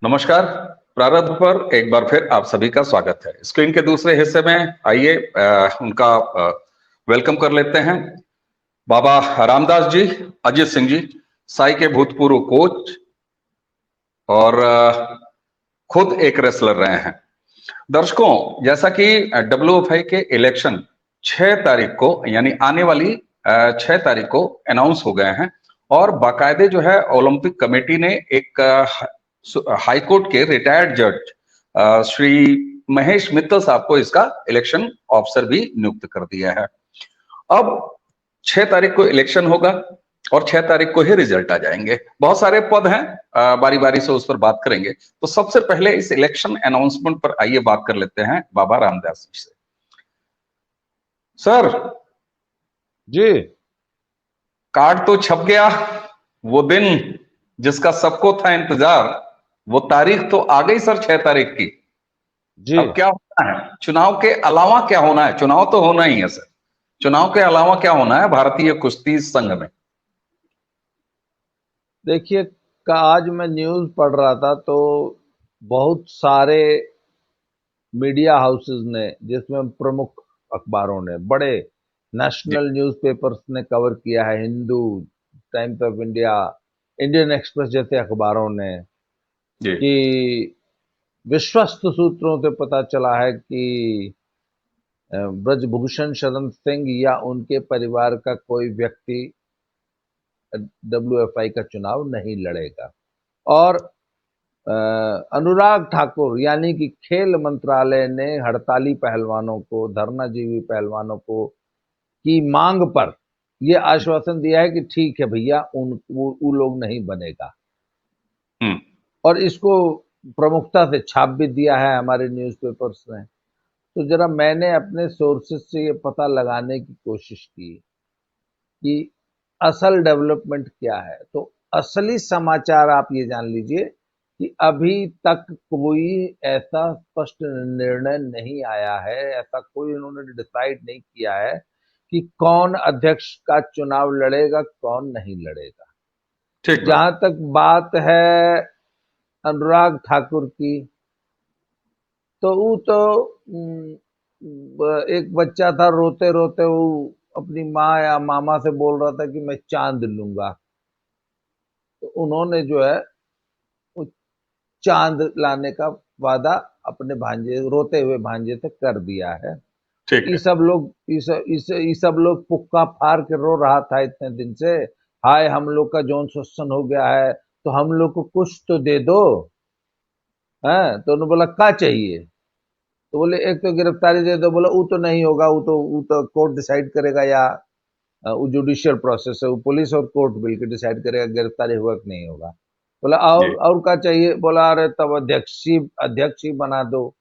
नमस्कार। प्रारंभ पर एक बार फिर आप सभी का स्वागत है। स्क्रीन के दूसरे हिस्से में आइए उनका वेलकम कर लेते हैं। बाबा रामदास जी, अजीत सिंह जी, साई के भूतपूर्व कोच और खुद एक रेसलर रहे हैं। दर्शकों, जैसा कि WFI के इलेक्शन 6 तारीख को यानी आने वाली 6 तारीख को अनाउंस हो गए हैं और बाकायदे जो है ओलंपिक कमेटी ने एक हाई कोर्ट के रिटायर्ड जज श्री महेश मित्तल साहब को इसका इलेक्शन ऑफिसर भी नियुक्त कर दिया है। अब 6 तारीख को इलेक्शन होगा और 6 तारीख को ही रिजल्ट आ जाएंगे। बहुत सारे पद हैं, बारी बारी से उस पर बात करेंगे। तो सबसे पहले इस इलेक्शन अनाउंसमेंट पर आइए बात कर लेते हैं बाबा रामदास जी से। सर जी, कार्ड तो छप गया, वो दिन जिसका सबको था इंतजार, वो तारीख तो आ गई सर, 6 तारीख की। जी। अब क्या होना है? चुनाव के अलावा क्या होना है? चुनाव तो होना ही है सर, चुनाव के अलावा क्या होना है भारतीय कुश्ती संघ में? देखिए, आज मैं न्यूज़ पढ़ रहा था तो बहुत सारे मीडिया हाउसेस ने, जिसमें प्रमुख अखबारों ने, बड़े नेशनल न्यूज़पेपर्स ने कवर किया है। Hindu, times of India, Indian express जैसे अखबारों ने, जी कि विश्वस्त सूत्रों से पता चला है कि ब्रजभूषण शरण सिंह या उनके परिवार का कोई व्यक्ति WFI का चुनाव नहीं लड़ेगा। और अनुराग ठाकुर यानी कि खेल मंत्रालय ने हड़ताली पहलवानों को, धरनाजीवी पहलवानों को की मांग पर यह आश्वासन दिया है कि ठीक है भैया, वो लोग नहीं बनेगा। और इसको प्रमुखता से छाप भी दिया है हमारे न्यूज़पेपर्स ने। तो जरा मैंने अपने सोर्सेस से ये पता लगाने की कोशिश की कि असल डेवलपमेंट क्या है। तो असली समाचार आप ये जान लीजिए कि अभी तक कोई ऐसा स्पष्ट निर्णय नहीं आया है, ऐसा कोई उन्होंने डिसाइड नहीं किया है कि कौन अध्यक्ष का चुनाव लड़ेगा, कौन नहीं लड़ेगा। ठीक। जहां तक बात है अनुराग ठाकुर की, तो वो तो एक बच्चा था, रोते रोते वो अपनी माँ या मामा से बोल रहा था कि मैं चांद लूंगा। तो उन्होंने जो है वो चांद लाने का वादा अपने भांजे, रोते हुए भांजे से कर दिया है। ठीक ये है। सब लोग पुक्का फाड़ के रो रहा था इतने दिन से, हाय हम लोग का जौन शोषण हो गया है, तो हम लोग को कुछ तो दे दो। है तो उन्होंने बोला क्या चाहिए? तो बोले एक तो गिरफ्तारी दे दो। बोला वो तो नहीं होगा, वो तो कोर्ट डिसाइड करेगा, या वो जुडिशियल प्रोसेस है, वो पुलिस और कोर्ट मिलकर डिसाइड करेगा गिरफ्तारी होगा कि नहीं होगा। बोला और क्या चाहिए? बोला अरे तब अध्यक्ष ही बना दो।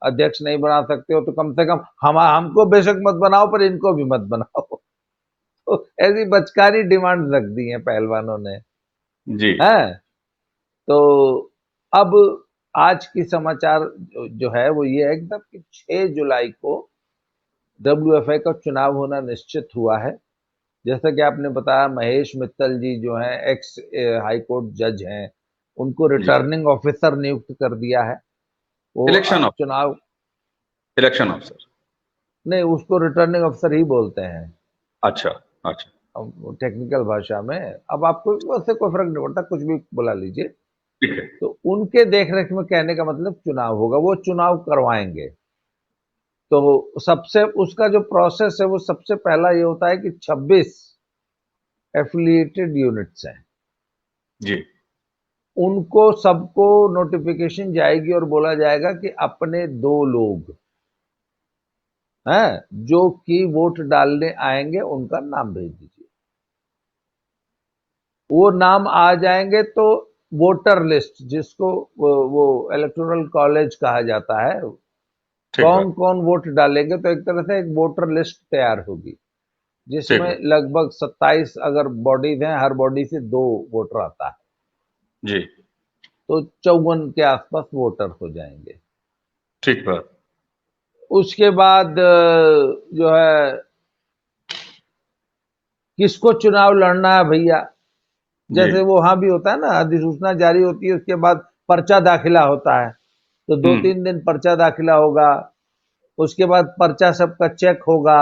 अध्यक्ष नहीं बना सकते हो तो कम से कम हमको बेशक मत बनाओ, पर इनको भी मत बनाओ। तो ऐसी बचकानी डिमांड रख दी है पहलवानों ने। जी है तो अब आज की समाचार जो है वो ये है कि 6 जुलाई को WFI का चुनाव होना निश्चित हुआ है। जैसा कि आपने बताया, महेश मित्तल जी जो हैं, एक्स हाई कोर्ट जज हैं, उनको जी। रिटर्निंग ऑफिसर नियुक्त कर दिया है। वो चुनाव इलेक्शन ऑफिसर नहीं, उसको रिटर्निंग ऑफिसर ही बोलते हैं। अच्छा अच्छा। टेक्निकल भाषा में। अब आपको उससे कोई फर्क नहीं पड़ता, कुछ भी बुला लीजिए। ठीक है। तो उनके देखरेख में, कहने का मतलब चुनाव होगा, वो चुनाव करवाएंगे। तो सबसे उसका जो प्रोसेस है वो सबसे पहला ये होता है कि 26 एफिलिएटेड यूनिट्स हैं, जी उनको सबको नोटिफिकेशन जाएगी और बोला जाएगा कि अपने 2 लोग हैं जो कि वोट डालने आएंगे, उनका नाम भेज दीजिए। वो नाम आ जाएंगे तो वोटर लिस्ट, जिसको वो इलेक्टोरल कॉलेज कहा जाता है, ठीक है। कौन कौन वोट डालेंगे, तो एक तरह से एक वोटर लिस्ट तैयार होगी, ठीक जिसमें है। लगभग 27 अगर बॉडीज हैं, हर बॉडी से 2 वोटर आता है, जी तो 54 के आसपास वोटर हो जाएंगे। ठीक है। उसके बाद जो है किसको चुनाव लड़ना है भैया, जी जैसे वो वहां भी होता है ना, अधिसूचना जारी होती है, उसके बाद पर्चा दाखिला होता है, तो 2-3 दिन पर्चा दाखिला होगा, उसके बाद पर्चा सबका चेक होगा,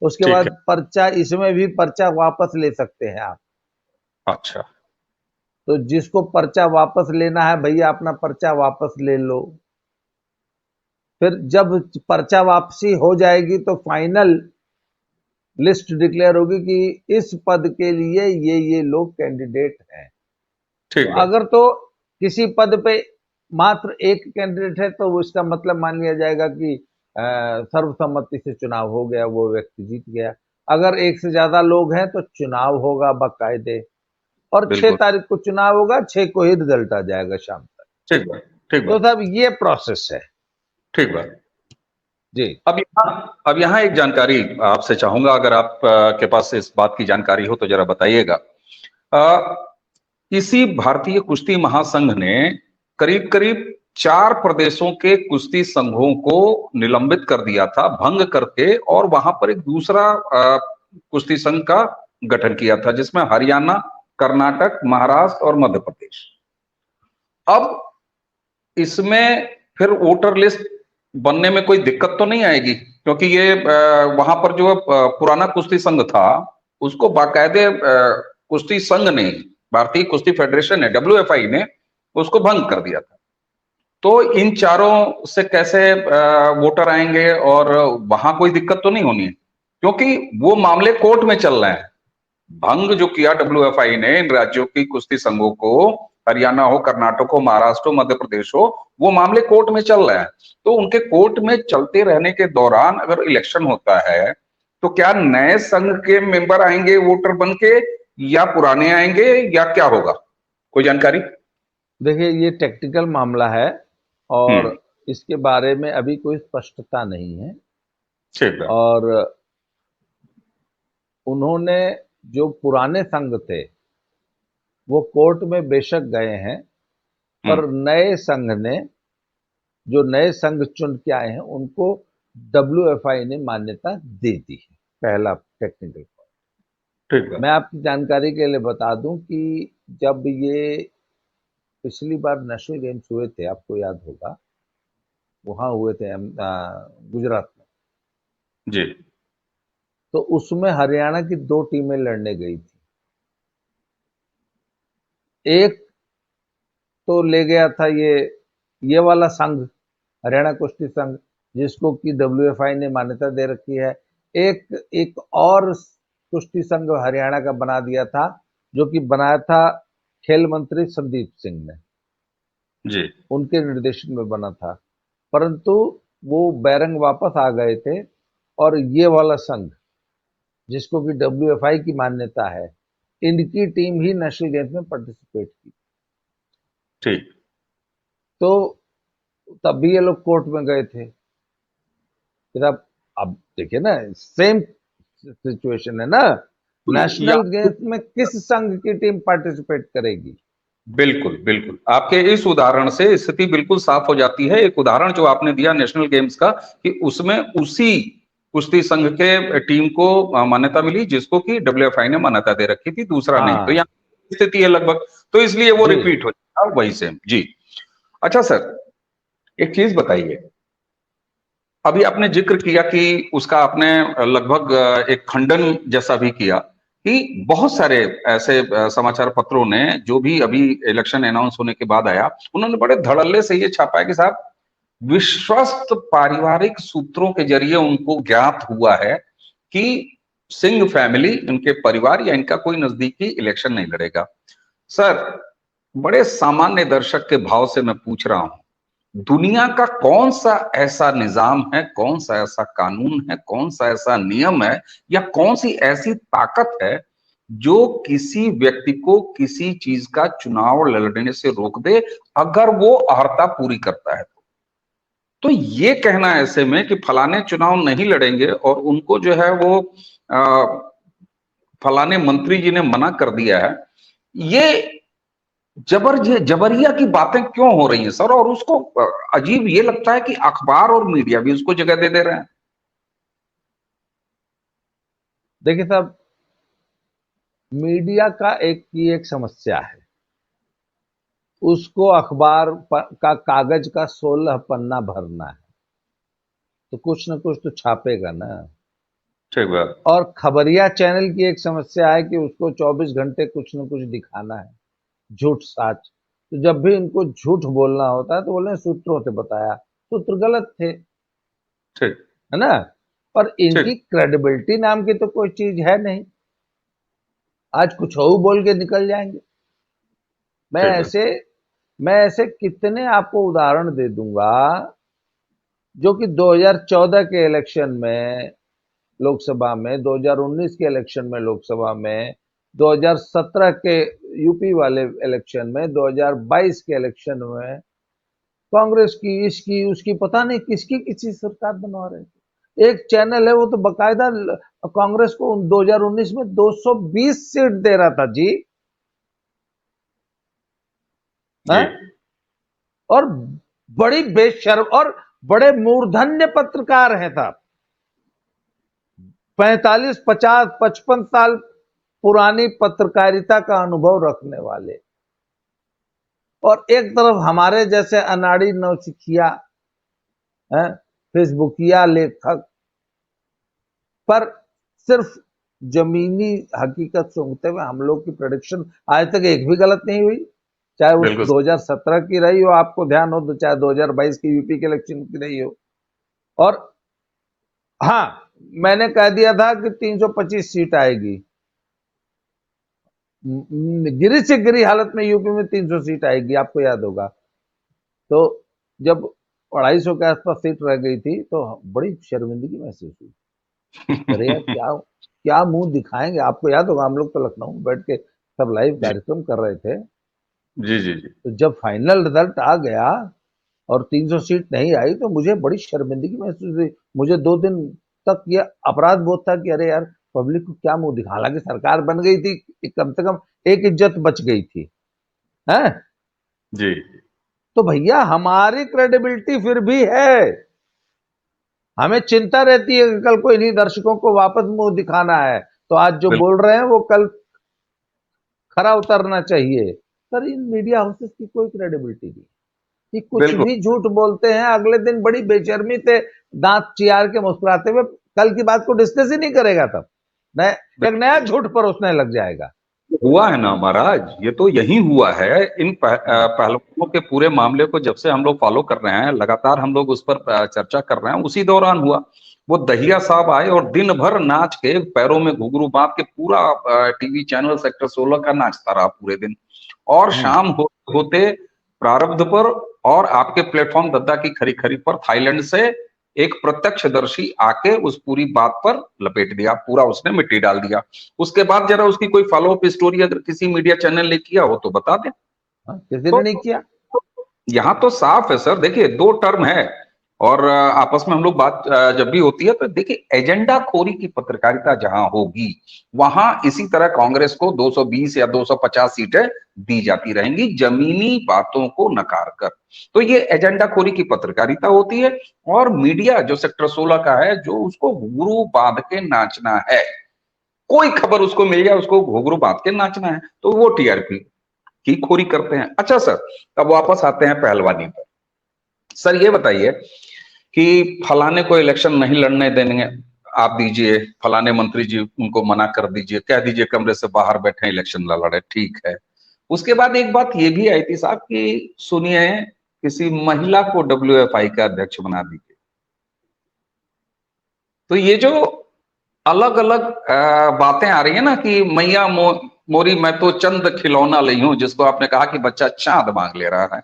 उसके ठीक है। बाद पर्चा, इसमें भी पर्चा वापस ले सकते हैं आप। अच्छा। तो जिसको पर्चा वापस लेना है भैया अपना पर्चा वापस ले लो। फिर जब पर्चा वापसी हो जाएगी तो फाइनल लिस्ट डिक्लेयर होगी कि इस पद के लिए ये लोग कैंडिडेट हैं। तो ठीक बात। अगर तो किसी पद पे मात्र एक कैंडिडेट है तो इसका मतलब मान लिया जाएगा कि सर्वसम्मति से चुनाव हो गया, वो व्यक्ति जीत गया। अगर एक से ज्यादा लोग हैं तो चुनाव होगा बाकायदे, और 6 बिल्कुल। तारीख को चुनाव होगा, 6 को ही रिजल्ट आ जाएगा शाम तक। ठीक बात। ठीक तो बात। साहब ये प्रोसेस है ठीक बात। जी। अब यहाँ एक जानकारी आपसे चाहूंगा, अगर आप के पास इस बात की जानकारी हो तो जरा बताइएगा। इसी भारतीय कुश्ती महासंघ ने करीब करीब 4 प्रदेशों के कुश्ती संघों को निलंबित कर दिया था, भंग करके, और वहां पर एक दूसरा कुश्ती संघ का गठन किया था, जिसमें हरियाणा, कर्नाटक, महाराष्ट्र और मध्य प्रदेश। अब इसमें फिर वोटर लिस्ट बनने में कोई दिक्कत तो नहीं आएगी, क्योंकि ये वहां पर जो पुराना कुश्ती संघ था उसको बाकायदे कुश्ती संघ ने, भारतीय कुश्ती फेडरेशन ने, डब्ल्यूएफआई ने उसको भंग कर दिया था। तो इन चारों से कैसे वोटर आएंगे, और वहां कोई दिक्कत तो नहीं होनी है, क्योंकि वो मामले कोर्ट में चल रहे हैं। भंग जो किया डब्ल्यूएफआई ने इन राज्यों की कुश्ती संघों को, हरियाणा हो, कर्नाटक हो, महाराष्ट्र हो, मध्य प्रदेश हो, वो मामले कोर्ट में चल रहे हैं। तो उनके कोर्ट में चलते रहने के दौरान अगर इलेक्शन होता है तो क्या नए संघ के मेंबर आएंगे वोटर बन के, या पुराने आएंगे, या क्या होगा? कोई जानकारी? देखिए ये टेक्निकल मामला है और हम्म। इसके बारे में अभी कोई स्पष्टता नहीं है। ठीक है। और उन्होंने, जो पुराने संघ थे वो कोर्ट में बेशक गए हैं, पर हम्म। नए संघ ने, जो नए संघ चुन के आए हैं उनको डब्ल्यूएफआई ने मान्यता दे दी है। पहला टेक्निकल पॉइंट। ठीक है। मैं आपकी जानकारी के लिए बता दूं कि जब ये पिछली बार नेशनल गेम्स हुए थे, आपको याद होगा, वहां हुए थे गुजरात में, जी। तो उसमें हरियाणा की 2 टीमें लड़ने गई थी। एक तो ले गया था ये वाला संघ, हरियाणा कुश्ती संघ, जिसको कि डब्ल्यूएफआई ने मान्यता दे रखी है। एक एक और कुश्ती संघ हरियाणा का बना दिया था, जो कि बनाया था खेल मंत्री संदीप सिंह ने, जी। उनके निर्देशन में बना था। परंतु वो बैरंग वापस आ गए थे, और ये वाला संघ जिसको कि डब्ल्यूएफआई की मान्यता है, इनकी टीम ही नेशनल गेम्स में पार्टिसिपेट की। ठीक। तो तब भी ये लोग कोर्ट में गए थे। फिर अब देखिए ना, सेम सिचुएशन है ना। या नेशनल गेम्स में किस संघ की टीम पार्टिसिपेट करेगी? बिल्कुल बिल्कुल, आपके इस उदाहरण से स्थिति बिल्कुल साफ हो जाती है। एक उदाहरण जो आपने दिया नेशनल गेम्स का, कि उसमें उसी कुश्ती संघ के टीम को मान्यता मिली जिसको कि डब्ल्यूएफआई ने मान्यता दे रखी थी, दूसरा नहीं। तो हाँ यहाँ स्थिति है लगभग, तो इसलिए वो जी। रिपीट हो जाएगा वही सेम। जी। अच्छा सर, एक चीज बताइए। अभी आपने जिक्र किया कि उसका आपने लगभग एक खंडन जैसा भी किया, कि बहुत सारे ऐसे समाचार पत्रों ने, जो भी अभी इलेक्शन अनाउंस होने के बाद आया, उन्होंने बड़े धड़ल्ले से ये छापा है कि साहब, विश्वस्त पारिवारिक सूत्रों के जरिए उनको ज्ञात हुआ है कि सिंह फैमिली, इनके परिवार या इनका कोई नजदीकी इलेक्शन नहीं लड़ेगा। सर, बड़े सामान्य दर्शक के भाव से मैं पूछ रहा हूं, दुनिया का कौन सा ऐसा निजाम है, कौन सा ऐसा कानून है, कौन सा ऐसा नियम है, या कौन सी ऐसी ताकत है जो किसी व्यक्ति को किसी चीज का चुनाव लड़ने से रोक दे, अगर वो अर्हता पूरी करता है? तो ये कहना ऐसे में कि फलाने चुनाव नहीं लड़ेंगे और उनको जो है वो फलाने मंत्री जी ने मना कर दिया है, ये जबरिया की बातें क्यों हो रही हैं सर? और उसको अजीब ये लगता है कि अखबार और मीडिया भी उसको जगह दे दे रहे हैं। देखिए साहब, मीडिया का एक की एक समस्या है। उसको अखबार का कागज का 16 पन्ना भरना है, तो कुछ न कुछ तो छापेगा ना। ठीक बात। और खबरिया चैनल की एक समस्या है कि उसको 24 घंटे कुछ न कुछ दिखाना है, झूठ साच। तो जब भी इनको झूठ बोलना होता है तो बोले सूत्रों से बताया, सूत्र गलत थे, ठीक। है ना। और इनकी ठीक। क्रेडिबिलिटी नाम की तो कोई चीज है नहीं, आज कुछ और बोल के निकल जाएंगे। मैं ठीक बात। ऐसे मैं ऐसे कितने आपको उदाहरण दे दूंगा, जो कि 2014 के इलेक्शन में लोकसभा में, 2019 के इलेक्शन में लोकसभा में, 2017 के यूपी वाले इलेक्शन में, 2022 के इलेक्शन में कांग्रेस की, इसकी उसकी, पता नहीं किसकी किसी सरकार बनवा रहे थे। एक चैनल है वो तो बकायदा कांग्रेस को 2019 में 220 सीट दे रहा था जी। जी। हाँ? और बड़ी बेशर्म और बड़े मूर्धन्य पत्रकार हैं साहब, 45, 50, 55 साल पुरानी पत्रकारिता का अनुभव रखने वाले, और एक तरफ हमारे जैसे अनाड़ी नौसिखिया हैं, फेसबुकिया लेखक, पर सिर्फ जमीनी हकीकत सुनते हुए हम लोग की प्रेडिक्शन आज तक एक भी गलत नहीं हुई, चाहे वो बिल्कुल। 2017 की रही हो, आपको ध्यान हो, तो चाहे 2022 की यूपी के इलेक्शन की रही हो। और हाँ, मैंने कह दिया था कि 325 सीट आएगी, गिरी से गिरी हालत में यूपी में 300 सीट आएगी, आपको याद होगा। तो जब 250 के आसपास सीट रह गई थी तो बड़ी शर्मिंदगी महसूस हुई। अरे यार, क्या क्या मुंह दिखाएंगे। आपको याद होगा, हम लोग तो लखनऊ में बैठ के सब लाइव जी कार्यक्रम कर रहे थे। जी जी जी। तो जब फाइनल रिजल्ट आ गया और 300 सीट नहीं आई तो मुझे बड़ी शर्मिंदगी महसूस हुई। मुझे 2 दिन तक ये अपराध बोध था कि अरे यार, पब्लिक को क्या मुंह दिखा, हालांकि सरकार बन गई थी, कम से कम एक इज्जत बच गई थी, है। जी। तो भैया हमारी क्रेडिबिलिटी फिर भी है, हमें चिंता रहती है कि कल को इन्हीं दर्शकों को वापस मुंह दिखाना है, तो आज जो बिल्कुल। बोल रहे हैं वो कल खरा उतरना चाहिए। सर, इन मीडिया हाउसेस की कोई क्रेडिबिलिटी नहीं, कि कुछ बिल्कुल। भी झूठ बोलते हैं, अगले दिन बड़ी बेशर्मी से दांत चियार के मुस्कुराते हुए कल की बात को डिस्कस ही नहीं करेगा, तब नए एक नया झूठ परोसने लग जाएगा। हुआ है ना महाराज, ये तो यही हुआ है। इन हाँ। पहलुओं के पूरे मामले को जब से हम लोग फॉलो कर रहे हैं, लगातार हम लोग उस पर चर्चा कर रहे हैं, उसी दौरान हुआ। वो दहिया साहब आए और दिन भर नाच के पैरों में घुंघरू बांध के पूरा टीवी चैनल सेक्टर 16 का नाचता रहा पूरे दिन। और हम्म। शाम होते प्रारब्ध पर और आपके प्लेटफॉर्म दद्दा की खरी खरी पर थाईलैंड से एक प्रत्यक्षदर्शी आके उस पूरी बात पर लपेट दिया, पूरा उसने मिट्टी डाल दिया। उसके बाद जरा उसकी कोई फॉलो अप स्टोरी अगर किसी मीडिया चैनल ने किया हो तो बता दें। हाँ, किसी ने तो नहीं किया। यहाँ तो साफ है सर, देखिए 2 टर्म है। और आपस में हम लोग बात जब भी होती है तो देखिए, एजेंडा खोरी की पत्रकारिता जहां होगी वहां इसी तरह कांग्रेस को 220 या 250 सीटें दी जाती रहेंगी, जमीनी बातों को नकार कर। तो ये एजेंडा खोरी की पत्रकारिता होती है। और मीडिया जो सेक्टर 16 का है, जो उसको घुंघरू बांध के नाचना है, कोई खबर उसको मिल जाए उसको घुंघरू बांध के नाचना है, तो वो टीआरपी की खोरी करते हैं। अच्छा सर, अब वापस आते हैं पहलवानी पर। सर ये बताइए कि फलाने को इलेक्शन नहीं लड़ने देंगे, आप दीजिए, फलाने मंत्री जी उनको मना कर दीजिए, कह दीजिए कमरे से बाहर बैठे इलेक्शन न लड़े, ठीक है। उसके बाद एक बात ये भी आई थी साहब कि सुनिए, किसी महिला को डब्ल्यूएफआई का अध्यक्ष बना दीजिए। तो ये जो अलग अलग बातें आ रही है ना कि मैया मोरी मैं तो चंद खिलौना ली हूं, जिसको आपने कहा कि बच्चा चांद मांग ले रहा है।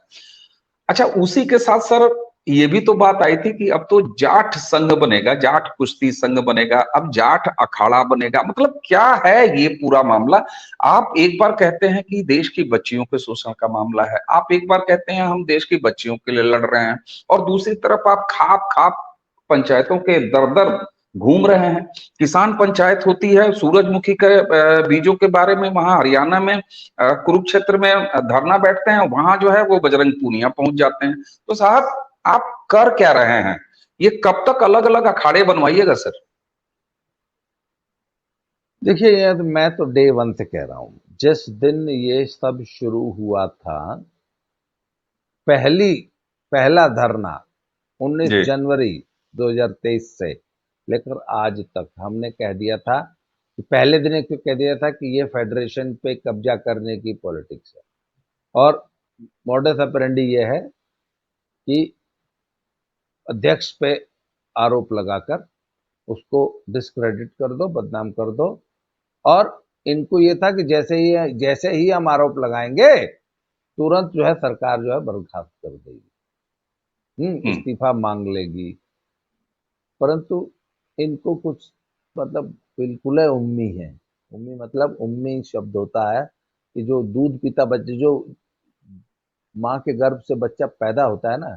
अच्छा, उसी के साथ सर ये भी तो बात आई थी कि अब तो जाट संघ बनेगा, जाट कुश्ती संघ बनेगा, अब जाट अखाड़ा बनेगा। मतलब क्या है ये पूरा मामला? आप एक बार कहते हैं कि देश की बच्चियों के शोषण का मामला है, आप एक बार कहते हैं हम देश की बच्चियों के लिए लड़ रहे हैं, और दूसरी तरफ आप खाप खाप पंचायतों के दर दर घूम रहे हैं। किसान पंचायत होती है सूरजमुखी के बीजों के बारे में, वहां हरियाणा में कुरुक्षेत्र में धरना बैठते हैं, वहां जो है वो बजरंग पूनिया पहुंच जाते हैं। तो साहब, आप कर क्या रहे हैं? ये कब तक अलग अलग अखाड़े बनवाइएगा सर? देखिए यार, मैं तो डे वन से कह रहा हूं, जिस दिन ये सब शुरू हुआ था पहला धरना 19 जी जनवरी 2023 से लेकर आज तक हमने कह दिया था कि पहले दिन क्यों कह दिया था कि ये फेडरेशन पे कब्जा करने की पॉलिटिक्स है, और मॉडस ऑपरेंडी ये है कि अध्यक्ष पे आरोप लगाकर उसको डिस्क्रेडिट कर दो, बदनाम कर दो, और इनको ये था कि जैसे ही हम आरोप लगाएंगे तुरंत जो है सरकार जो है बर्खास्त कर देगी, इस्तीफा मांग लेगी। परंतु इनको कुछ मतलब बिल्कुल है उम्मी है। उम्मी मतलब उम्मी शब्द होता है कि जो दूध पीता बच्चे, जो माँ के गर्भ से बच्चा पैदा होता है ना,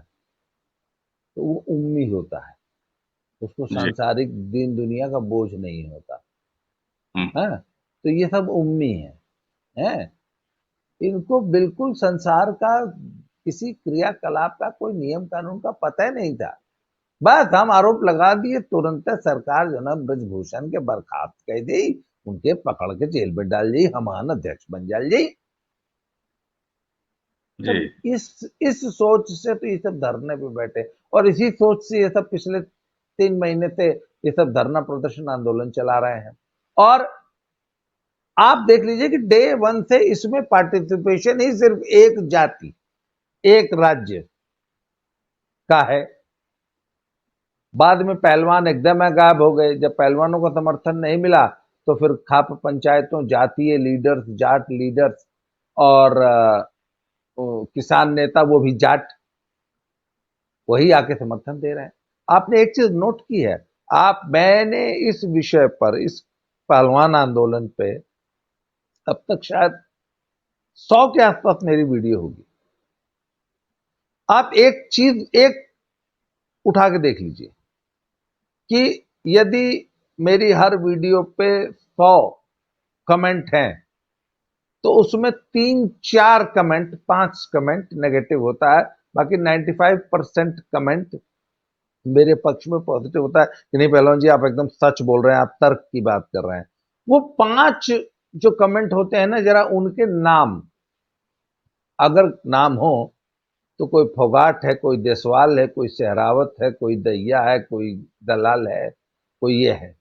तो वो उम्मी होता है, उसको जी सांसारिक दीन दुनिया का बोझ नहीं होता हम्म, है। तो ये सब उम्मी है। इनको बिल्कुल संसार का किसी क्रियाकलाप का कोई नियम कानून का पता ही नहीं था। बस हम आरोप लगा दिए, तुरंत सरकार जो ना ब्रजभूषण के बर्खास्त कर दी, उनके पकड़ के जेल में डाल दी, हमारा अध्यक्ष बन जाल जी। जी तब इस सोच से तो ये सब धरने पे बैठे, और इसी सोच से ये सब पिछले 3 महीने से ये सब धरना प्रदर्शन आंदोलन चला रहे हैं। और आप देख लीजिए कि डे 1 से इसमें पार्टिसिपेशन ही सिर्फ एक जाति, एक राज्य का है। बाद में पहलवान एकदम गायब हो गए। जब पहलवानों का समर्थन नहीं मिला तो फिर खाप पंचायतों, जातीय लीडर्स, जाट लीडर्स और किसान नेता, वो भी जाट, वही आके समर्थन दे रहे हैं। आपने एक चीज नोट की है, मैंने इस विषय पर, इस पहलवान आंदोलन पे अब तक शायद 100 के आसपास मेरी वीडियो होगी। आप एक चीज एक उठा के देख लीजिए कि यदि मेरी हर वीडियो पे 100 कमेंट हैं तो उसमें 3-4 कमेंट, 5 कमेंट नेगेटिव होता है, बाकी 95% कमेंट मेरे पक्ष में पॉजिटिव होता है कि नहीं पहलवान जी आप एकदम सच बोल रहे हैं, आप तर्क की बात कर रहे हैं। वो 5 जो कमेंट होते हैं ना, जरा उनके नाम, अगर नाम हो तो कोई फोगाट है, कोई देसवाल है, कोई सहरावत है, कोई दैया है, कोई दलाल है, कोई ये है,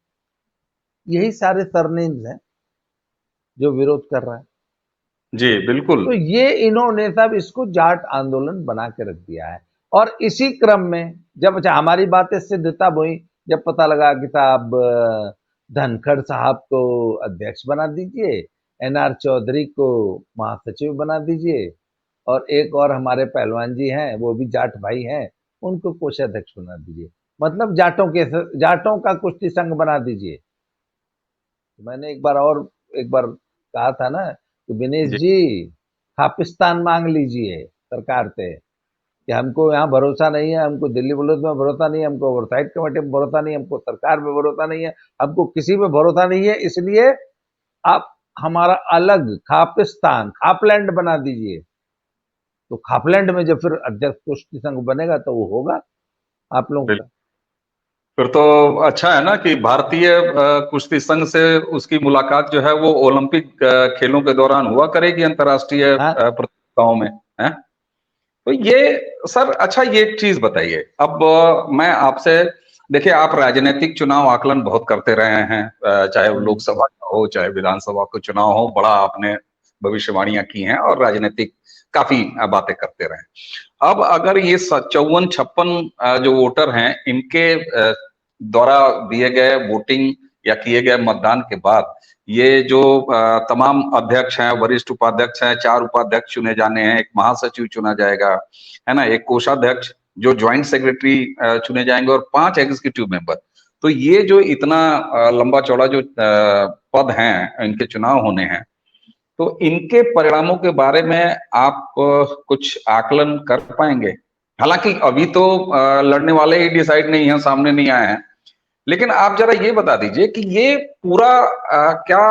यही सारे सरनेम्स हैं जो विरोध कर रहा है। जी बिल्कुल। तो ये इन्होंने सब इसको जाट आंदोलन बना के रख दिया है। और इसी क्रम में जब अच्छा हमारी बातें सिद्ध तब हुई जब पता लगा कि साहब धनखड़ साहब को अध्यक्ष बना दीजिए, एनआर चौधरी को महासचिव बना दीजिए, और एक और हमारे पहलवान जी हैं वो भी जाट भाई हैं, उनको कोषाध्यक्ष बना दीजिए, मतलब जाटों का कुश्ती संघ बना दीजिए। तो मैंने एक बार कहा था ना कि विनेश जी जी खापिस्तान मांग लीजिए सरकार से कि हमको यहाँ भरोसा नहीं है, हमको दिल्ली पुलिस में भरोसा नहीं है, हमको ओवरसाइट कमेटी में भरोसा नहीं है, हमको सरकार में भरोसा नहीं है, हमको किसी में भरोसा नहीं है, इसलिए आप हमारा अलग खापिस्तान, खापलैंड बना दीजिए। तो खापलैंड में जब फिर अध्यक्ष कुश्ती संघ बनेगा तो वो होगा आप लोगों बिल्कुल। का। फिर तो अच्छा है ना कि भारतीय कुश्ती संघ से उसकी मुलाकात जो है वो ओलंपिक खेलों के दौरान हुआ करेगी, अंतर्राष्ट्रीय हाँ प्रतियोगिताओं में है। तो ये सर अच्छा ये एक चीज बताइए, अब मैं आपसे, देखिए आप राजनीतिक चुनाव आकलन बहुत करते रहे हैं, चाहे वो लोकसभा का हो चाहे विधानसभा का चुनाव हो, बड़ा आपने भविष्यवाणियां की हैं और राजनीतिक काफी बातें करते रहे। अब अगर ये 54-56 जो वोटर हैं इनके द्वारा दिए गए वोटिंग या किए गए मतदान के बाद ये जो तमाम अध्यक्ष हैं, वरिष्ठ उपाध्यक्ष हैं, 4 उपाध्यक्ष चुने जाने हैं, एक महासचिव चुना जाएगा, है ना, एक कोषाध्यक्ष जो ज्वाइंट सेक्रेटरी चुने जाएंगे और 5 एग्जीक्यूटिव मेंबर। तो ये जो इतना लंबा चौड़ा जो पद हैं इनके चुनाव होने हैं, तो इनके परिणामों के बारे में आप कुछ आकलन कर पाएंगे? हालांकि अभी तो लड़ने वाले ही डिसाइड नहीं है, सामने नहीं आए हैं, लेकिन आप जरा ये बता दीजिए कि ये पूरा क्या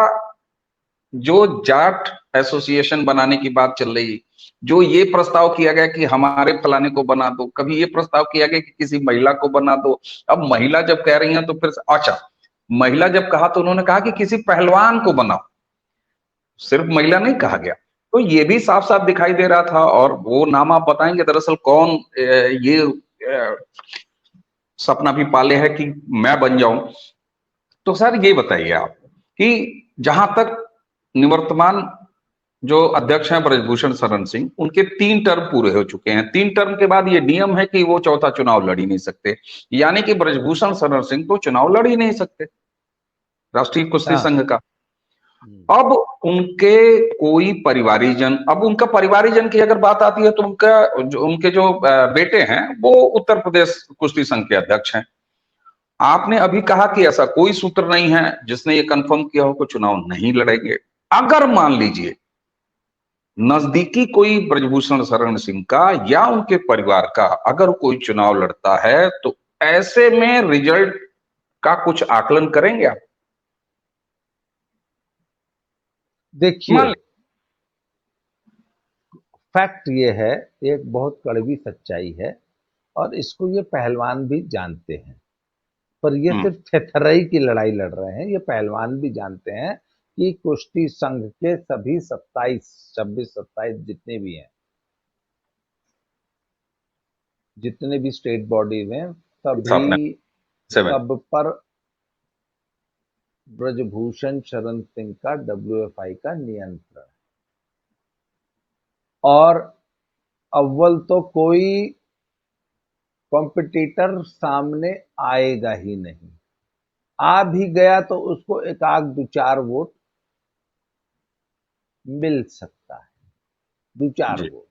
जो जाट एसोसिएशन बनाने की बात चल रही, जो ये प्रस्ताव किया गया कि हमारे फलाने को बना दो, कभी ये प्रस्ताव किया गया कि किसी महिला को बना दो, अब महिला जब कह रही हैं तो फिर अच्छा, महिला जब कहा तो उन्होंने कहा कि किसी पहलवान को बनाओ, सिर्फ महिला नहीं कहा गया। तो तो ये भी साफ साफ दिखाई दे रहा था। और वो नाम आप बताएंगे दरअसल कौन ये सपना भी पाले है कि मैं बन जाऊं। तो सर ये बताइए आप कि जहां तक निवर्तमान जो अध्यक्ष हैं ब्रजभूषण शरण सिंह, उनके 3 टर्म पूरे हो चुके हैं। 3 टर्म के बाद ये नियम है कि वो चौथा चुनाव लड़ ही नहीं सकते, यानी कि ब्रजभूषण शरण सिंह तो चुनाव लड़ ही नहीं सकते राष्ट्रीय कुश्ती हाँ। संघ का। हम्म। अब उनके कोई परिवारीजन, अब उनका परिवारीजन की अगर बात आती है तो उनके जो बेटे हैं वो उत्तर प्रदेश कुश्ती संघ के अध्यक्ष हैं। आपने अभी कहा कि ऐसा कोई सूत्र नहीं है जिसने ये कंफर्म किया हो कि चुनाव नहीं लड़ेंगे। अगर मान लीजिए नजदीकी कोई ब्रजभूषण शरण सिंह का या उनके परिवार का अगर कोई चुनाव लड़ता है, तो ऐसे में रिजल्ट का कुछ आकलन करेंगे आप? मान देखिए, फैक्ट ये है, एक बहुत कड़वी सच्चाई है, और इसको ये पहलवान भी जानते हैं। पर ये हम्म, सिर्फ थेथरई की लड़ाई लड़ रहे हैं, ये पहलवान भी जानते हैं कि कुश्ती संघ के सभी 27, 26, 27 जितने भी हैं, जितने भी स्टेट बॉडीज हैं, आपने सभी, सेवन। सब पर ब्रजभूषण शरण सिंह का WFI का नियंत्रण है। और अव्वल तो कोई कॉम्पिटिटर सामने आएगा ही नहीं। आ भी गया तो उसको एक आध दो चार वोट मिल सकता है, दो चार जी। वोट।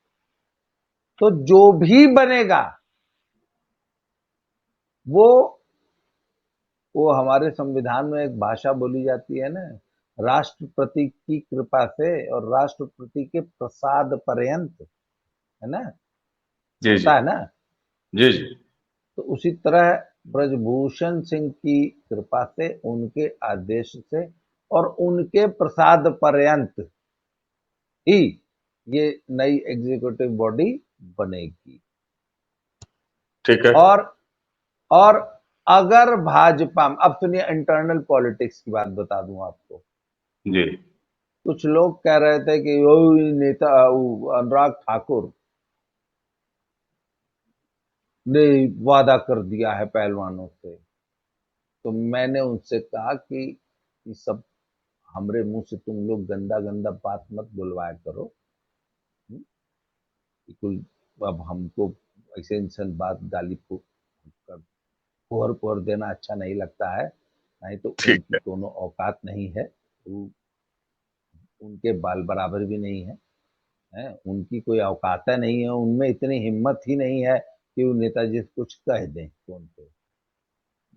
तो जो भी बनेगा वो वो हमारे संविधान में एक भाषा बोली जाती है ना, राष्ट्रपति की कृपा से और राष्ट्रपति के प्रसाद पर्यंत, है ना, जी जी होता है ना। जी जी। तो उसी तरह ब्रजभूषण सिंह की कृपा से, उनके आदेश से और उनके प्रसाद पर्यंत ही ये नई एग्जीक्यूटिव बॉडी बनेगी। ठीक है। और और अगर भाजपा, अब सुनिए इंटरनल पॉलिटिक्स की बात बता दूं आपको। जी। कुछ लोग कह रहे थे कि वो नेता, वो अनुराग ठाकुर ने वादा कर दिया है पहलवानों से। तो मैंने उनसे कहा कि ये सब हमरे मुंह से तुम लोग गंदा गंदा बात मत बुलवाया करो। हम्म, बिल्कुल। अब हमको ऐसे इंसान बात गाली फुहर फुहर देना अच्छा नहीं लगता है, नहीं तो ठीक उनकी है। दोनों औकात नहीं है, वो उनके बाल बराबर भी नहीं है, हैं, उनकी कोई औकात नहीं है, उनमें इतनी हिम्मत ही नहीं है कि वो नेताजी से कुछ कह दें फोन पे।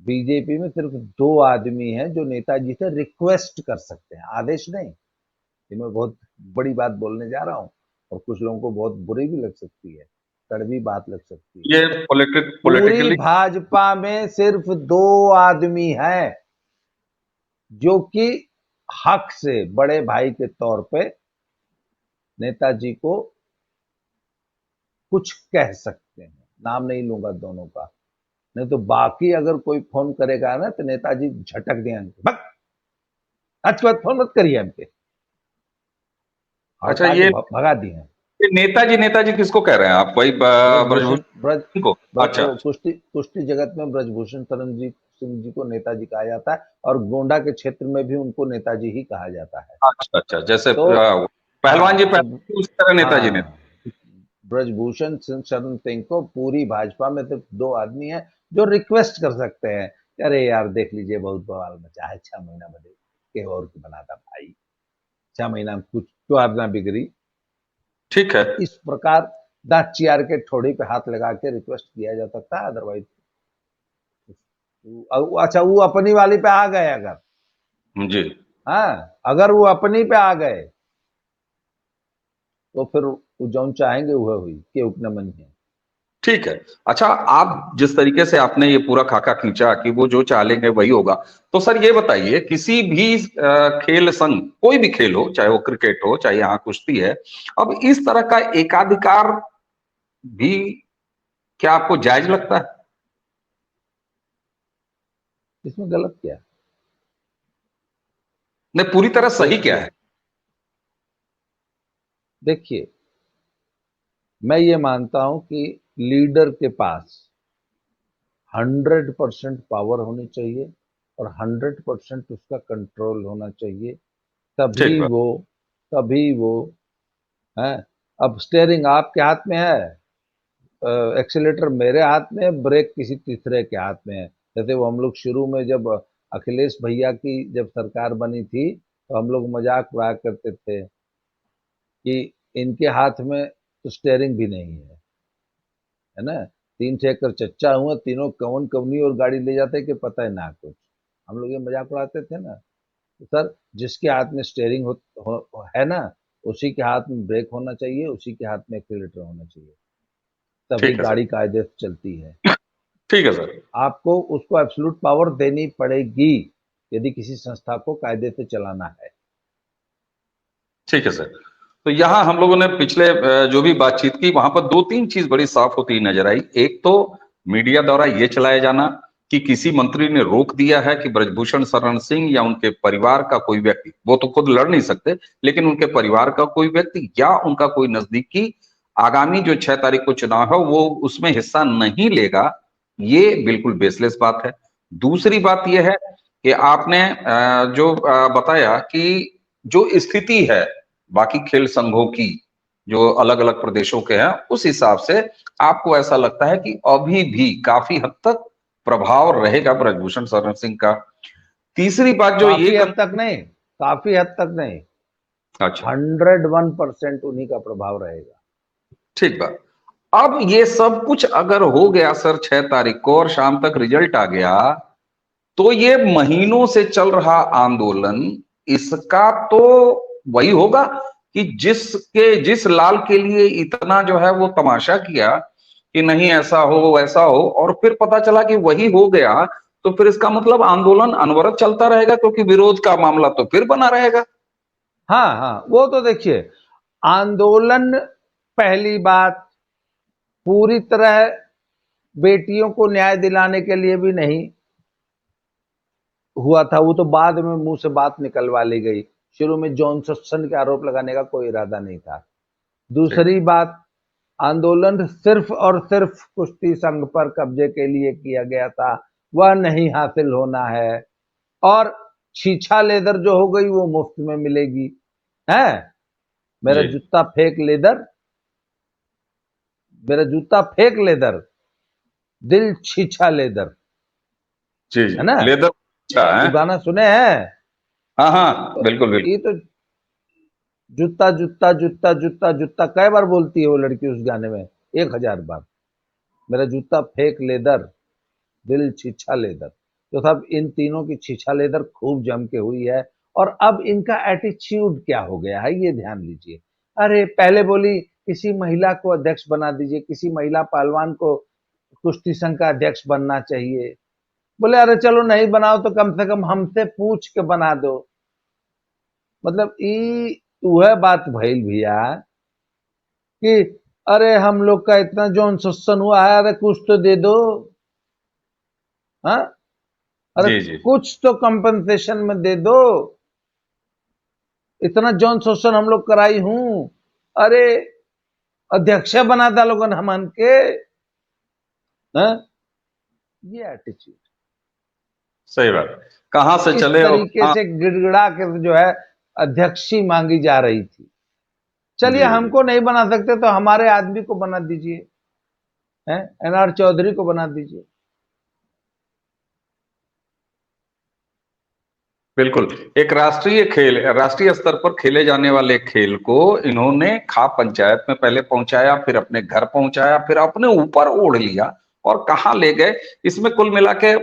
बीजेपी में सिर्फ 2 आदमी हैं जो नेताजी से रिक्वेस्ट कर सकते हैं, आदेश नहीं। ये मैं बहुत बड़ी बात बोलने जा रहा हूँ, और कुछ लोगों को बहुत बुरी भी लग सकती है, कड़वी बात लग सकती है। ये पूरी पॉलिटिकली। भाजपा में सिर्फ 2 आदमी हैं जो कि हक से बड़े भाई के तौर पे नेताजी को कुछ कह सकते हैं। नाम नहीं लूंगा दोनों का, नहीं तो बाकी अगर कोई फोन करेगा ना तो नेताजी झटक देंगे, बक आज के बाद फोन मत करिए हमके, अच्छा, हड़का के भगा दिए। ये नेताजी नेताजी किसको कह रहे हैं आप? वही ब्रजभूषण ब्रज ब्रजभूषण को? अच्छा वो कुश्ती कुश्ती जगत में ब्रजभूषण शरण जी सिंह जी को नेताजी कहा जाता है, और गोंडा के क्षेत्र में भी उनको नेताजी ही कहा जाता है। अच्छा अच्छा, जैसे तो पहलवान जी हाँ, तो पहलवान उस तरह नेताजी ने। हाँ, ब्रजभूषण शरण सिंह को पूरी भाजपा में सिर्फ 2 आदमी हैं जो रिक्वेस्ट कर सकते हैं, अरे यार देख लीजिए बहुत बवाल मचा है, 6 महीना बने के और की बनाता भाई, 6 महीना में कुछ तो आदमी बिगड़ी। ठीक है। इस प्रकार दांत चियार के ठोड़ी पे हाथ लगा के रिक्वेस्ट किया जा सकता है। अदरवाइज अच्छा, वो अपनी वाली पे आ गए अगर, जी। हाँ, अगर वो अपनी पे आ गए तो फिर वो जौन चाहेंगे वह हुई के उतना मन है। ठीक है। अच्छा, आप जिस तरीके से आपने ये पूरा खाका खींचा कि वो जो चालेंगे वही होगा, तो सर ये बताइए किसी भी खेल संघ, कोई भी खेल हो, चाहे वो क्रिकेट हो चाहे यहाँ कुश्ती है, अब इस तरह का एकाधिकार भी क्या आपको जायज लगता है? इसमें गलत क्या है? नहीं, पूरी तरह तो सही क्या है? देखिए, मैं ये मानता हूं कि लीडर के पास 100% पावर होनी चाहिए और 100% उसका कंट्रोल होना चाहिए, ठीक तभी बात। वो तभी वो है। अब स्टेयरिंग आपके हाथ में है, एक्सीलेटर मेरे हाथ में है, ब्रेक किसी तीसरे के हाथ में है। जैसे वो हम लोग शुरू में जब अखिलेश भैया की जब सरकार बनी थी, तो हम लोग मजाक उड़ाया करते थे कि इनके हाथ में तो स्टेयरिंग भी नहीं है ना। 3 ठेकर चच्चा हुआ, तीनों कवन कवनी और गाड़ी ले जाते कि पता है ना कुछ। हम लोग ये मजाक उड़ाते थे ना। तो सर, जिसके हाथ में स्टेयरिंग है ना, उसी के हाथ में ब्रेक होना चाहिए, उसी के हाथ में एक्सीलेटर होना चाहिए, तभी ठीक है सर। गाड़ी कायदे से चलती है। ठीक है सर। आपको उसको एब्सोल्यूट पावर देनी पड़ेगी यदि किसी संस्था को कायदे से चलाना है। ठीक है सर। तो यहाँ हम लोगों ने पिछले जो भी बातचीत की वहां पर दो तीन चीज बड़ी साफ होती नजर आई। एक तो मीडिया द्वारा ये चलाया जाना कि किसी मंत्री ने रोक दिया है कि ब्रजभूषण शरण सिंह या उनके परिवार का कोई व्यक्ति, वो तो खुद लड़ नहीं सकते, लेकिन उनके परिवार का कोई व्यक्ति या उनका कोई नजदीकी आगामी जो 6 तारीख को चुनाव है वो उसमें हिस्सा नहीं लेगा। ये बिल्कुल बेसलेस बात है। दूसरी बात यह है कि आपने जो बताया कि जो स्थिति है बाकी खेल संघों की जो अलग अलग प्रदेशों के हैं, उस हिसाब से आपको ऐसा लगता है कि अभी भी काफी हद तक प्रभाव रहेगा ब्रजभूषण शरण सिंह का। तीसरी बात जो ये काफी हद तक नहीं, काफी हद तक नहीं, अच्छा, 101% उन्हीं का प्रभाव रहेगा। ठीक बात। अब ये सब कुछ अगर हो गया सर 6 तारीख को और शाम तक रिजल्ट आ गया, तो ये महीनों से चल रहा आंदोलन, इसका तो वही होगा कि जिस लाल के लिए इतना जो है वो तमाशा किया कि नहीं ऐसा हो वैसा हो, और फिर पता चला कि वही हो गया, तो फिर इसका मतलब आंदोलन अनवरत चलता रहेगा क्योंकि विरोध का मामला तो फिर बना रहेगा। हाँ हाँ, वो तो देखिए, आंदोलन, पहली बात, पूरी तरह बेटियों को न्याय दिलाने के लिए भी नहीं हुआ था। वो तो बाद में मुंह से बात निकलवा ली गई। शुरू में जॉन सस्सन के आरोप लगाने का कोई इरादा नहीं था। ठीक। दूसरी बात, आंदोलन सिर्फ और सिर्फ कुश्ती संघ पर कब्जे के लिए किया गया था, वह नहीं हासिल होना है। और छीछा लेदर जो हो गई वो मुफ्त में मिलेगी है। मेरा जी जूता फेंक लेदर, मेरा जूता फेंक लेदर, दिल छीछा लेदर, जी जी। है ना। लेदर अच्छा है। ये गाना सुने हैं? हाँ हाँ, तो बिल्कुल बिल्कुल। ये तो जूता जूता जूता जूता जूता कई बार बोलती है वो लड़की उस गाने में, 1000 बार। मेरा जूता फेंक लेदर, दिल छीछा लेदर। तो साहब, इन तीनों की छीछा लेदर खूब जम के हुई है। और अब इनका एटीट्यूड क्या हो गया है, ये ध्यान दीजिए। अरे पहले बोली किसी महिला को अध्यक्ष बना दीजिए, किसी महिला पहलवान को कुश्ती संघ का अध्यक्ष बनना चाहिए। बोले अरे चलो नहीं बनाओ तो कम से कम हमसे पूछ के बना दो। मतलब ई वह बात भइल भैया कि अरे हम लोग का इतना जौन सत्सन हुआ है, अरे कुछ तो दे दो। हाँ, अरे जी जी। कुछ तो कंपनसेशन में दे दो। इतना जौन शोषण हम लोग कराई हूं, अरे अध्यक्ष बना था लोगन हमन के। हाँ? ये एटीट्यूड सही बात। कहाँ से किस चले और तरीके कहाँ। से गिड़गिड़ा के जो है अध्यक्षी मांगी जा रही थी। चलिए, जी जी। हमको नहीं बना सकते तो हमारे आदमी को बना दीजिए, हैं, एनआर चौधरी को बना दीजिए। बिल्कुल। एक राष्ट्रीय खेल, राष्ट्रीय स्तर पर खेले जाने वाले खेल को इन्होंने खाप पंचायत में पहले पहुंचाया, फिर अपने घर पहुंचाया, फिर अपने ऊपर ओढ़ लिया और कहाँ ले गए। इसमें कुल मिला के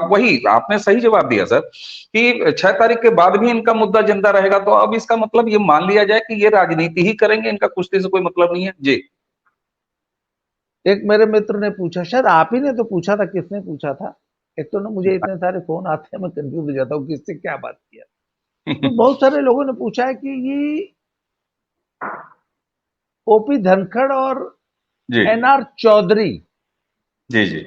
वही आपने सही जवाब दिया सर कि 6 तारीख के बाद भी इनका मुद्दा जिंदा रहेगा। तो अब इसका मतलब ये मान लिया जाए कि ये राजनीति ही करेंगे, इनका कुश्ती से कोई मतलब नहीं है जी। एक मेरे मित्र ने पूछा, शायद आप ही ने तो पूछा था, किसने पूछा था? एक तो ना मुझे इतने सारे फोन आते हैं, मैं कंफ्यूज हो जाता हूँ किससे क्या बात किया। तो बहुत सारे लोगों ने पूछा है कि ये ओपी धनखड़ और जी एनआर चौधरी जी जी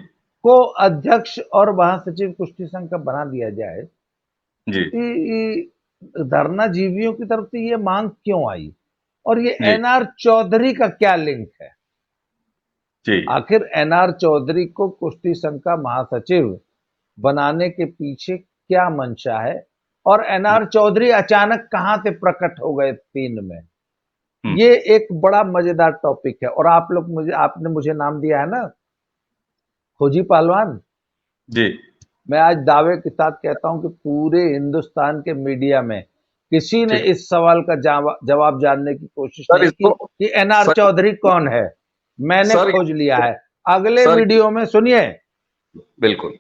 को अध्यक्ष और महासचिव कुश्ती संघ का बना दिया जाए, जी। कि धरना जीवियों की तरफ से ये मांग क्यों आई? और ये जी एनआर चौधरी का क्या लिंक है? जी आखिर एनआर चौधरी को कुश्ती संघ का महासचिव बनाने के पीछे क्या मंशा है, और एनआर चौधरी अचानक कहां से प्रकट हो गए सीन में? ये एक बड़ा मजेदार टॉपिक है। और आपने मुझे नाम दिया है ना, खोजी पहलवान। जी मैं आज दावे के साथ कहता हूं कि पूरे हिंदुस्तान के मीडिया में किसी ने ठीक। इस सवाल का जवाब जानने की कोशिश सर नहीं की इसको कि एनआर सर चौधरी कौन है। मैंने सर खोज लिया है। अगले सर वीडियो में सुनिए, बिल्कुल।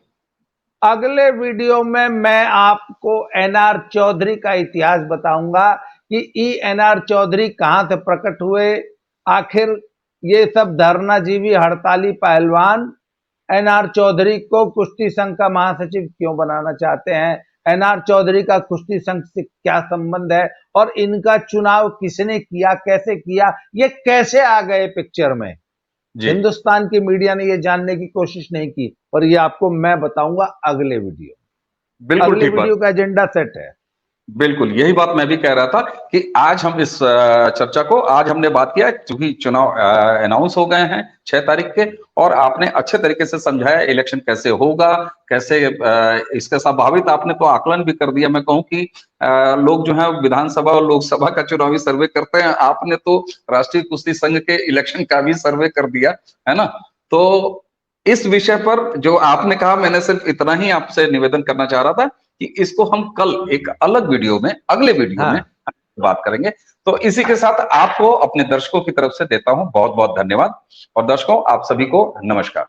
अगले वीडियो में मैं आपको एनआर चौधरी का इतिहास बताऊंगा कि एनआर चौधरी कहां से प्रकट हुए। आखिर ये सब धरनाजीवी हड़ताली पहलवान एनआर चौधरी को कुश्ती संघ का महासचिव क्यों बनाना चाहते हैं, एनआर चौधरी का कुश्ती संघ से क्या संबंध है, और इनका चुनाव किसने किया, कैसे किया, ये कैसे आ गए पिक्चर में। जी हिंदुस्तान की मीडिया ने ये जानने की कोशिश नहीं की, और ये आपको मैं बताऊंगा अगले वीडियो। बिल्कुल अगले ठीक बात। वीडियो का एजेंडा सेट है। बिल्कुल यही बात मैं भी कह रहा था कि आज हम इस चर्चा को आज हमने बात किया क्योंकि चुनाव अनाउंस हो गए हैं 6 तारीख के, और आपने अच्छे तरीके से समझाया इलेक्शन कैसे होगा, कैसे इसके संभावित आपने तो आकलन भी कर दिया। मैं कहूं कि लोग जो है विधानसभा और लोकसभा का चुनावी सर्वे करते हैं, आपने तो राष्ट्रीय कुश्ती संघ के इलेक्शन का भी सर्वे कर दिया है ना। तो इस विषय पर जो आपने कहा, मैंने सिर्फ इतना ही आपसे निवेदन करना चाह रहा था कि इसको हम कल एक अलग वीडियो में, अगले वीडियो में हाँ, बात करेंगे। तो इसी के साथ आपको अपने दर्शकों की तरफ से देता हूं बहुत बहुत धन्यवाद, और दर्शकों आप सभी को नमस्कार।